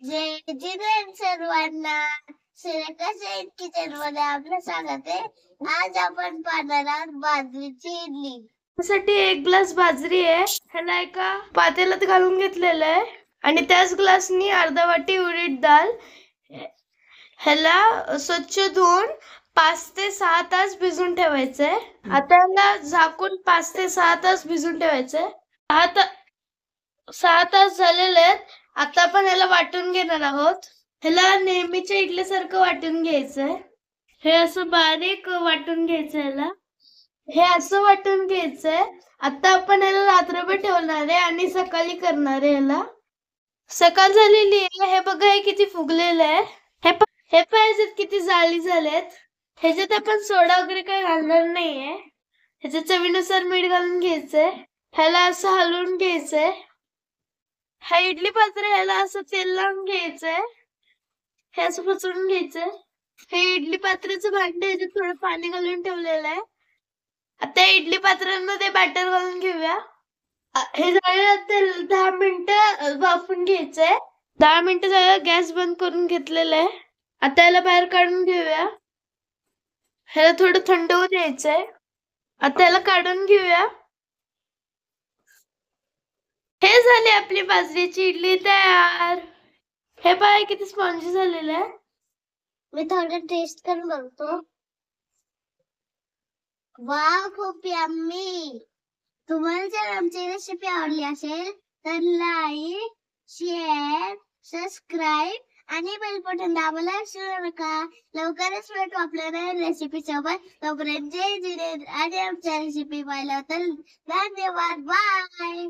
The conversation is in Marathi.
जय जिनेंद्र सर्वांना श्रीलंका किचन मध्ये आपलं स्वागत आहे. आज आपण पाहणार आहोत बाजरीची इडली. त्यासाठी एक ग्लास बाजरी आहे, ह्याला एका पातेल्यात घालून घेतलेलं आहे आणि त्याच ग्लासनी अर्धा वाटी उडीद डाळ. ह्याला स्वच्छ धुवून 5 ते 6 तास भिजून ठेवायचंय. आता ह्याला झाकून 5 ते 6 तास भिजून ठेवायचंय. 6 तास झालेले आहेत. आता आपण ह्याला वाटून घेणार आहोत. ह्याला नेहमीच्या इडलीसारखं वाटून घ्यायचंय. हे असं बारीक वाटून घ्यायचं ह्याला. हे असं वाटून घ्यायचंय. आता आपण ह्याला रात्रभर ठेवणार आहे आणि सकाळी करणार आहे ह्याला. सकाळ झालेली आहे. हे बघा हे किती फुगलेलं आहे. हे पाहिजेत किती जाळी झालेत. ह्याच्यात आपण सोडा वगैरे काही घालणार नाहीये. ह्याच्या चवीनुसार मीठ घालून घ्यायचंय. ह्याला असं हलवून घ्यायचंय. हा इडली पात्र ह्याला असं तेल लावून घ्यायचंय. हे असं पसरून घ्यायचंय. हे इडली पात्राचं भांड ह्याच्यात थोडं पाणी घालून ठेवलेलं आहे. आता इडली पात्रांमध्ये बॅटर घालून घेऊया. हे झालं 10 मिनिटं वाफून घ्यायचंय. 10 मिनिटं झालं गॅस बंद करून घेतलेला आहे. आता याला बाहेर काढून घेऊया. ह्याला थोडं थंड होऊ द्यायचंय. आता याला काढून घेऊया. हे झाली आपली बाजरीची इडली तयार. हे पहा किती स्पॉन्जी झालेलं आहे. मी थोडं टेस्ट करून बघतो. वाव, खूप यम्मी. तुम्हाला जर आमची रेसिपी आवडली असेल तर लाईक, शेअर, सबस्क्राईब आणि बेल बटन दाबायला विसरू नका. लवकरच भेटू आपल्या नवीन रेसिपी सोबत. तोपर्यंत जय जिनेंद्र आणि आमच्या रेसिपी पाहिलं तर धन्यवाद. बाय.